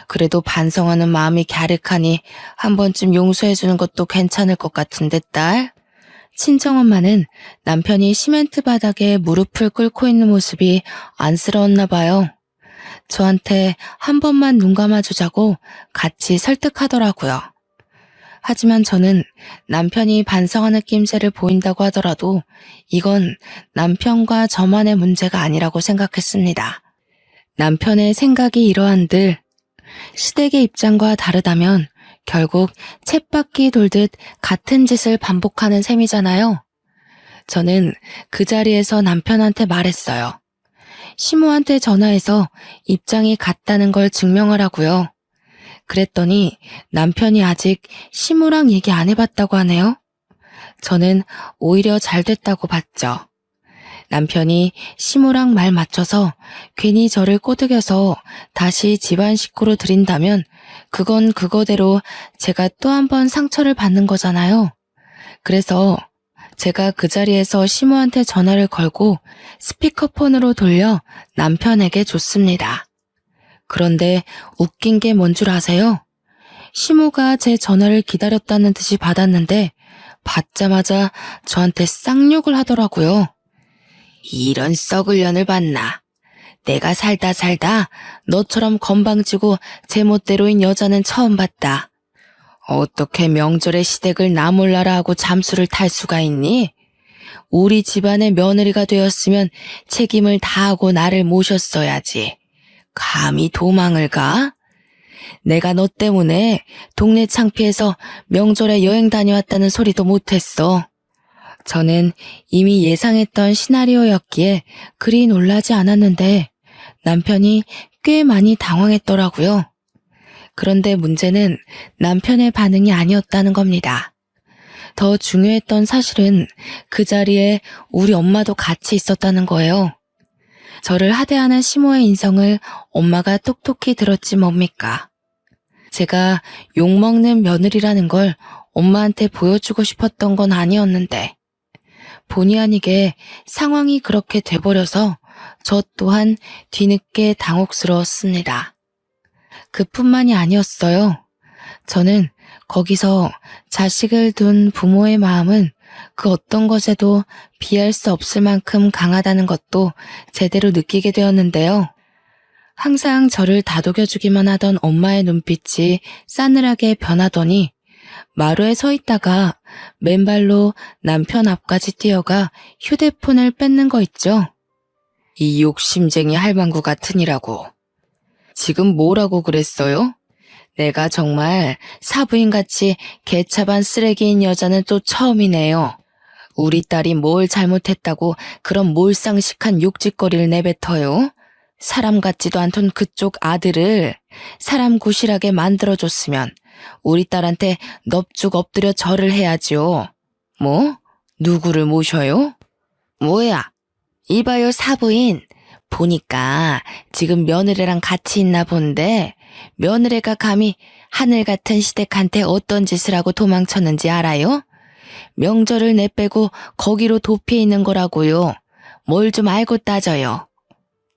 그래도 반성하는 마음이 갸륵하니 한 번쯤 용서해주는 것도 괜찮을 것 같은데 딸? 친정엄마는 남편이 시멘트 바닥에 무릎을 꿇고 있는 모습이 안쓰러웠나 봐요. 저한테 한 번만 눈 감아주자고 같이 설득하더라고요. 하지만 저는 남편이 반성하는 낌새를 보인다고 하더라도 이건 남편과 저만의 문제가 아니라고 생각했습니다. 남편의 생각이 이러한들 시댁의 입장과 다르다면 결국 쳇바퀴 돌듯 같은 짓을 반복하는 셈이잖아요. 저는 그 자리에서 남편한테 말했어요. 시모한테 전화해서 입장이 같다는 걸 증명하라고요. 그랬더니 남편이 아직 시모랑 얘기 안 해봤다고 하네요. 저는 오히려 잘 됐다고 봤죠. 남편이 시모랑 말 맞춰서 괜히 저를 꼬드겨서 다시 집안 식구로 들인다면 그건 그거대로 제가 또 한 번 상처를 받는 거잖아요. 그래서 제가 그 자리에서 시모한테 전화를 걸고 스피커폰으로 돌려 남편에게 줬습니다. 그런데 웃긴 게 뭔 줄 아세요? 시모가 제 전화를 기다렸다는 듯이 받았는데 받자마자 저한테 쌍욕을 하더라고요. 이런 썩을 년을 봤나. 내가 살다 너처럼 건방지고 제멋대로인 여자는 처음 봤다. 어떻게 명절에 시댁을 나 몰라라 하고 잠수를 탈 수가 있니? 우리 집안의 며느리가 되었으면 책임을 다하고 나를 모셨어야지. 감히 도망을 가? 내가 너 때문에 동네 창피해서 명절에 여행 다녀왔다는 소리도 못했어. 저는 이미 예상했던 시나리오였기에 그리 놀라지 않았는데 남편이 꽤 많이 당황했더라고요. 그런데 문제는 남편의 반응이 아니었다는 겁니다. 더 중요했던 사실은 그 자리에 우리 엄마도 같이 있었다는 거예요. 저를 하대하는 시모의 인성을 엄마가 똑똑히 들었지 뭡니까? 제가 욕먹는 며느리라는 걸 엄마한테 보여주고 싶었던 건 아니었는데 본의 아니게 상황이 그렇게 돼버려서 저 또한 뒤늦게 당혹스러웠습니다. 그뿐만이 아니었어요. 저는 거기서 자식을 둔 부모의 마음은 그 어떤 것에도 비할 수 없을 만큼 강하다는 것도 제대로 느끼게 되었는데요. 항상 저를 다독여주기만 하던 엄마의 눈빛이 싸늘하게 변하더니 마루에 서 있다가 맨발로 남편 앞까지 뛰어가 휴대폰을 뺏는 거 있죠. 이 욕심쟁이 할망구 같으니라고. 지금 뭐라고 그랬어요? 내가 정말 사부인같이 개차반 쓰레기인 여자는 또 처음이네요. 우리 딸이 뭘 잘못했다고 그런 몰상식한 욕짓거리를 내뱉어요? 사람 같지도 않던 그쪽 아들을 사람 구실하게 만들어줬으면 우리 딸한테 넙죽 엎드려 절을 해야지요. 뭐? 누구를 모셔요? 뭐야? 이봐요 사부인. 보니까 지금 며느리랑 같이 있나 본데 며느리가 감히 하늘 같은 시댁한테 어떤 짓을 하고 도망쳤는지 알아요? 명절을 내빼고 거기로 도피해 있는 거라고요. 뭘 좀 알고 따져요.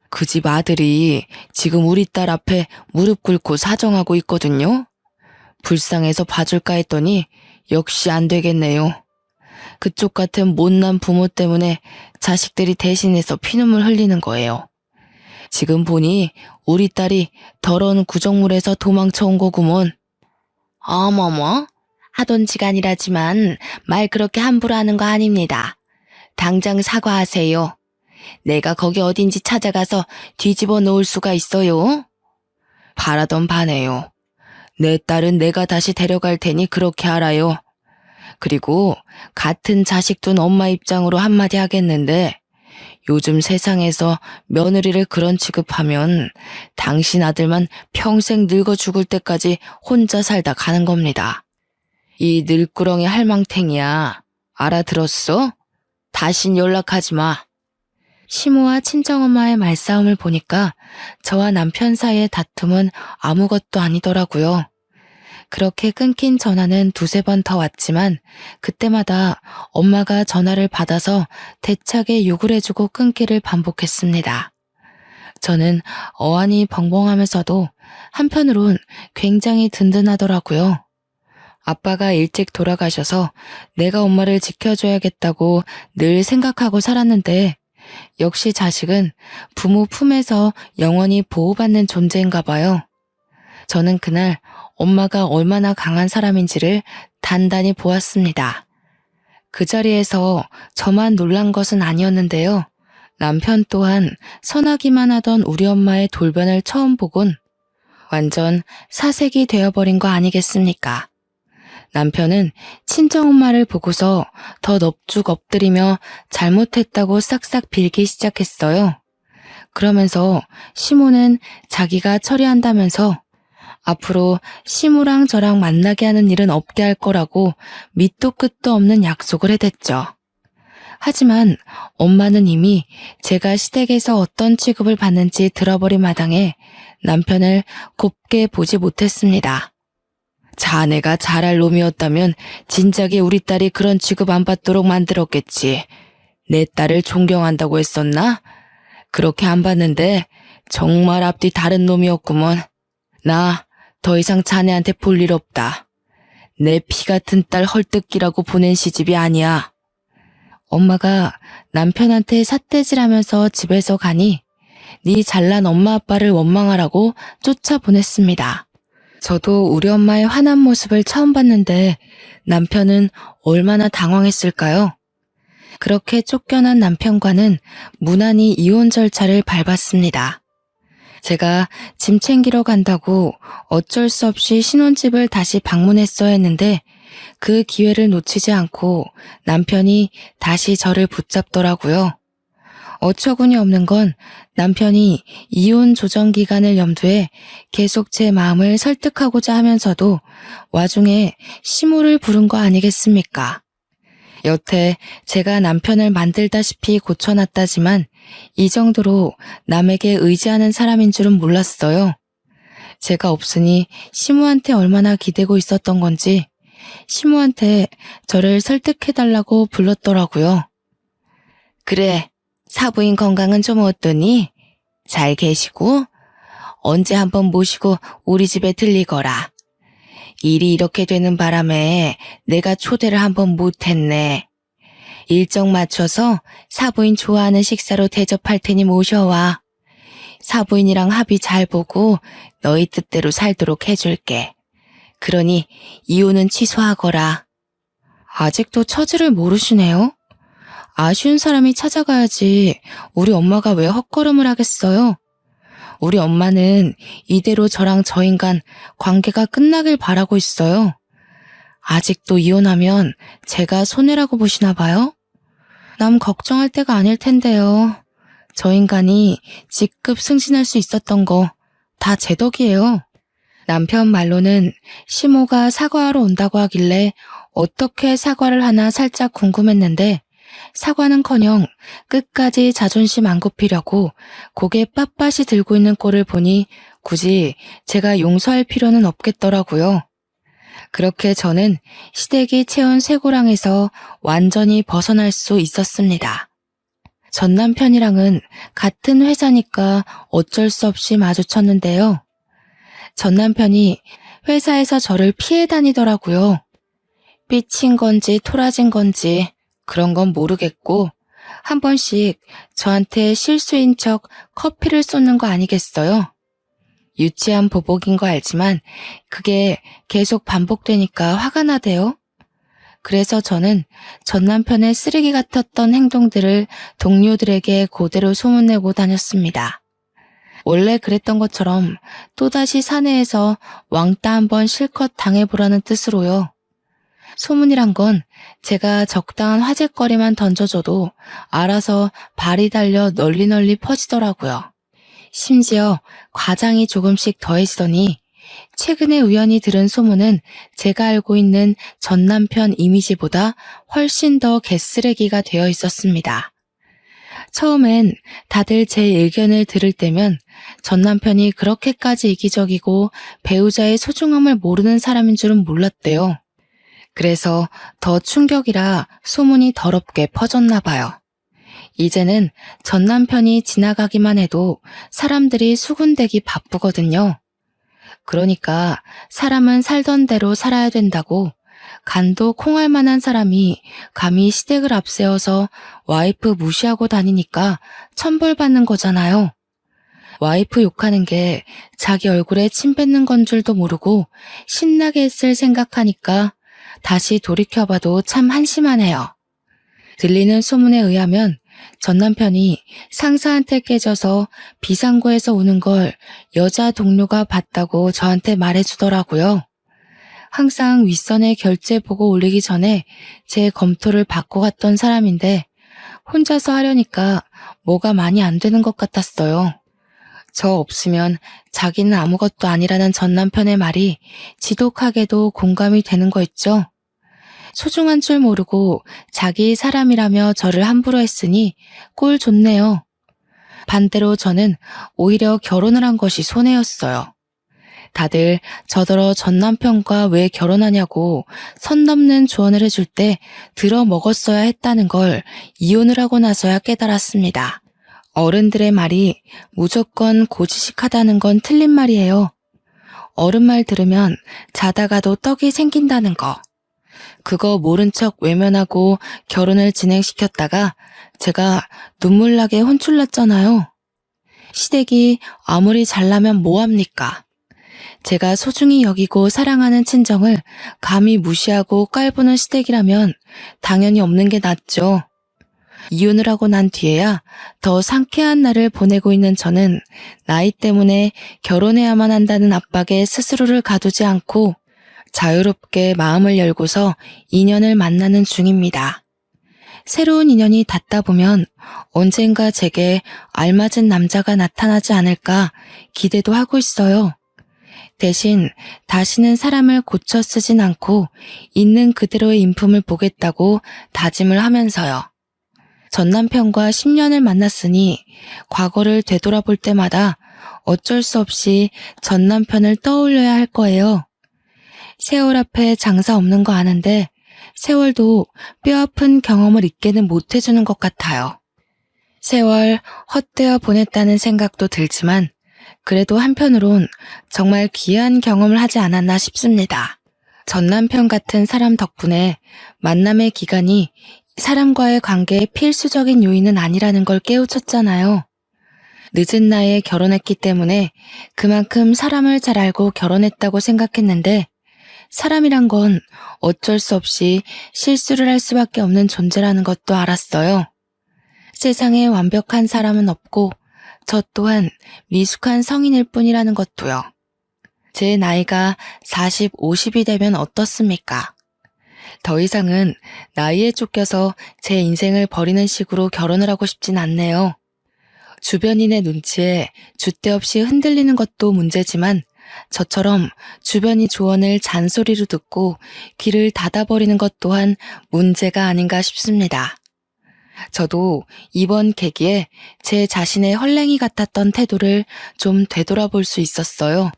그 집 아들이 지금 우리 딸 앞에 무릎 꿇고 사정하고 있거든요. 불쌍해서 봐줄까 했더니 역시 안 되겠네요. 그쪽 같은 못난 부모 때문에 자식들이 대신해서 피눈물 흘리는 거예요. 지금 보니 우리 딸이 더러운 구정물에서 도망쳐온 거구먼. 어머머, 하던지간이라지만 말 그렇게 함부로 하는 거 아닙니다. 당장 사과하세요. 내가 거기 어딘지 찾아가서 뒤집어 놓을 수가 있어요? 바라던 바네요. 내 딸은 내가 다시 데려갈 테니 그렇게 알아요. 그리고 같은 자식 둔 엄마 입장으로 한마디 하겠는데 요즘 세상에서 며느리를 그런 취급하면 당신 아들만 평생 늙어 죽을 때까지 혼자 살다 가는 겁니다. 이 늙구렁이 할망탱이야. 알아들었어? 다신 연락하지 마. 시모와 친정엄마의 말싸움을 보니까 저와 남편 사이의 다툼은 아무것도 아니더라고요. 그렇게 끊긴 전화는 두세 번 더 왔지만 그때마다 엄마가 전화를 받아서 대차게 욕을 해주고 끊기를 반복했습니다. 저는 어안이 벙벙하면서도 한편으론 굉장히 든든하더라고요. 아빠가 일찍 돌아가셔서 내가 엄마를 지켜줘야겠다고 늘 생각하고 살았는데 역시 자식은 부모 품에서 영원히 보호받는 존재인가 봐요. 저는 그날 엄마가 얼마나 강한 사람인지를 단단히 보았습니다. 그 자리에서 저만 놀란 것은 아니었는데요. 남편 또한 선하기만 하던 우리 엄마의 돌변을 처음 보곤 완전 사색이 되어버린 거 아니겠습니까? 남편은 친정엄마를 보고서 더 넙죽 엎드리며 잘못했다고 싹싹 빌기 시작했어요. 그러면서 시모는 자기가 처리한다면서 앞으로 시모랑 저랑 만나게 하는 일은 없게 할 거라고 밑도 끝도 없는 약속을 해댔죠. 하지만 엄마는 이미 제가 시댁에서 어떤 취급을 받는지 들어버린 마당에 남편을 곱게 보지 못했습니다. 자네가 잘할 놈이었다면 진작에 우리 딸이 그런 취급 안 받도록 만들었겠지. 내 딸을 존경한다고 했었나? 그렇게 안 봤는데 정말 앞뒤 다른 놈이었구먼. 나 더 이상 자네한테 볼 일 없다. 내 피 같은 딸 헐뜯기라고 보낸 시집이 아니야. 엄마가 남편한테 삿대질하면서 집에서 가니 네 잘난 엄마 아빠를 원망하라고 쫓아보냈습니다. 저도 우리 엄마의 화난 모습을 처음 봤는데 남편은 얼마나 당황했을까요? 그렇게 쫓겨난 남편과는 무난히 이혼 절차를 밟았습니다. 제가 짐 챙기러 간다고 어쩔 수 없이 신혼집을 다시 방문했어야 했는데 그 기회를 놓치지 않고 남편이 다시 저를 붙잡더라고요. 어처구니 없는 건 남편이 이혼 조정 기간을 염두에 계속 제 마음을 설득하고자 하면서도 와중에 시모를 부른 거 아니겠습니까? 여태 제가 남편을 만들다시피 고쳐놨다지만 이 정도로 남에게 의지하는 사람인 줄은 몰랐어요. 제가 없으니 시모한테 얼마나 기대고 있었던 건지 시모한테 저를 설득해달라고 불렀더라고요. 그래, 사부인 건강은 좀 어떠니? 잘 계시고? 언제 한번 모시고 우리 집에 들리거라. 일이 이렇게 되는 바람에 내가 초대를 한번 못했네. 일정 맞춰서 사부인 좋아하는 식사로 대접할 테니 모셔와. 사부인이랑 합의 잘 보고 너희 뜻대로 살도록 해줄게. 그러니 이혼은 취소하거라. 아직도 처지를 모르시네요? 아쉬운 사람이 찾아가야지 우리 엄마가 왜 헛걸음을 하겠어요? 우리 엄마는 이대로 저랑 저 인간 관계가 끝나길 바라고 있어요. 아직도 이혼하면 제가 손해라고 보시나 봐요? 남 걱정할 때가 아닐 텐데요. 저 인간이 직급 승진할 수 있었던 거 다 제 덕이에요. 남편 말로는 시모가 사과하러 온다고 하길래 어떻게 사과를 하나 살짝 궁금했는데 사과는커녕 끝까지 자존심 안 굽히려고 고개 빳빳이 들고 있는 꼴을 보니 굳이 제가 용서할 필요는 없겠더라고요. 그렇게 저는 시댁이 채운 쇠고랑에서 완전히 벗어날 수 있었습니다. 전 남편이랑은 같은 회사니까 어쩔 수 없이 마주쳤는데요. 전 남편이 회사에서 저를 피해 다니더라고요. 삐친 건지 토라진 건지 그런 건 모르겠고 한 번씩 저한테 실수인 척 커피를 쏟는 거 아니겠어요? 유치한 보복인 거 알지만 그게 계속 반복되니까 화가 나대요. 그래서 저는 전 남편의 쓰레기 같았던 행동들을 동료들에게 그대로 소문내고 다녔습니다. 원래 그랬던 것처럼 또다시 사내에서 왕따 한번 실컷 당해보라는 뜻으로요. 소문이란 건 제가 적당한 화제거리만 던져줘도 알아서 발이 달려 널리 퍼지더라고요. 심지어 과장이 조금씩 더해지더니 최근에 우연히 들은 소문은 제가 알고 있는 전 남편 이미지보다 훨씬 더 개쓰레기가 되어 있었습니다. 처음엔 다들 제 의견을 들을 때면 전 남편이 그렇게까지 이기적이고 배우자의 소중함을 모르는 사람인 줄은 몰랐대요. 그래서 더 충격이라 소문이 더럽게 퍼졌나 봐요. 이제는 전 남편이 지나가기만 해도 사람들이 수군대기 바쁘거든요. 그러니까 사람은 살던 대로 살아야 된다고 간도 콩할 만한 사람이 감히 시댁을 앞세워서 와이프 무시하고 다니니까 천벌받는 거잖아요. 와이프 욕하는 게 자기 얼굴에 침 뱉는 건 줄도 모르고 신나게 했을 생각하니까 다시 돌이켜봐도 참 한심하네요. 들리는 소문에 의하면 전 남편이 상사한테 깨져서 비상구에서 오는 걸 여자 동료가 봤다고 저한테 말해주더라고요. 항상 윗선에 결제 보고 올리기 전에 제 검토를 받고 갔던 사람인데 혼자서 하려니까 뭐가 많이 안 되는 것 같았어요. 저 없으면 자기는 아무것도 아니라는 전 남편의 말이 지독하게도 공감이 되는 거 있죠. 소중한 줄 모르고 자기 사람이라며 저를 함부로 했으니 꼴 좋네요. 반대로 저는 오히려 결혼을 한 것이 손해였어요. 다들 저더러 전 남편과 왜 결혼하냐고 선 넘는 조언을 해줄 때 들어먹었어야 했다는 걸 이혼을 하고 나서야 깨달았습니다. 어른들의 말이 무조건 고지식하다는 건 틀린 말이에요. 어른 말 들으면 자다가도 떡이 생긴다는 거. 그거 모른 척 외면하고 결혼을 진행시켰다가 제가 눈물나게 혼쭐났잖아요. 시댁이 아무리 잘나면 뭐합니까? 제가 소중히 여기고 사랑하는 친정을 감히 무시하고 깔보는 시댁이라면 당연히 없는 게 낫죠. 이혼을 하고 난 뒤에야 더 상쾌한 날을 보내고 있는 저는 나이 때문에 결혼해야만 한다는 압박에 스스로를 가두지 않고 자유롭게 마음을 열고서 인연을 만나는 중입니다. 새로운 인연이 닿다 보면 언젠가 제게 알맞은 남자가 나타나지 않을까 기대도 하고 있어요. 대신 다시는 사람을 고쳐 쓰진 않고 있는 그대로의 인품을 보겠다고 다짐을 하면서요. 전 남편과 10년을 만났으니 과거를 되돌아볼 때마다 어쩔 수 없이 전 남편을 떠올려야 할 거예요. 세월 앞에 장사 없는 거 아는데 세월도 뼈아픈 경험을 잊게는 못해주는 것 같아요. 세월 헛되어 보냈다는 생각도 들지만 그래도 한편으론 정말 귀한 경험을 하지 않았나 싶습니다. 전 남편 같은 사람 덕분에 만남의 기간이 사람과의 관계의 필수적인 요인은 아니라는 걸 깨우쳤잖아요. 늦은 나이에 결혼했기 때문에 그만큼 사람을 잘 알고 결혼했다고 생각했는데 사람이란 건 어쩔 수 없이 실수를 할 수밖에 없는 존재라는 것도 알았어요. 세상에 완벽한 사람은 없고 저 또한 미숙한 성인일 뿐이라는 것도요. 제 나이가 40, 50이 되면 어떻습니까? 더 이상은 나이에 쫓겨서 제 인생을 버리는 식으로 결혼을 하고 싶진 않네요. 주변인의 눈치에 줏대 없이 흔들리는 것도 문제지만 저처럼 주변이 조언을 잔소리로 듣고 귀를 닫아버리는 것 또한 문제가 아닌가 싶습니다. 저도 이번 계기에 제 자신의 헐랭이 같았던 태도를 좀 되돌아볼 수 있었어요.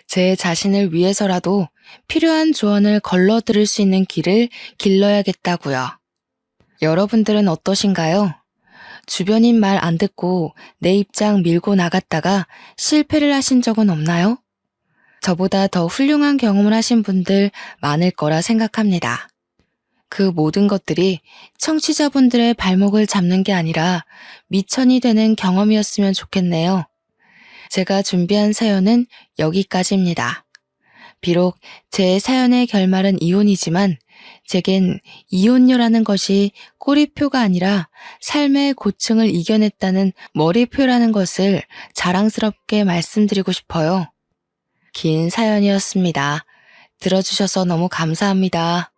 제 자신을 위해서라도 필요한 조언을 걸러 들을 수 있는 길을 길러야겠다고요. 여러분들은 어떠신가요? 주변인 말 안 듣고 내 입장 밀고 나갔다가 실패를 하신 적은 없나요? 저보다 더 훌륭한 경험을 하신 분들 많을 거라 생각합니다. 그 모든 것들이 청취자분들의 발목을 잡는 게 아니라 미천이 되는 경험이었으면 좋겠네요. 제가 준비한 사연은 여기까지입니다. 비록 제 사연의 결말은 이혼이지만 제겐 이혼녀라는 것이 꼬리표가 아니라 삶의 고충을 이겨냈다는 머리표라는 것을 자랑스럽게 말씀드리고 싶어요. 긴 사연이었습니다. 들어주셔서 너무 감사합니다.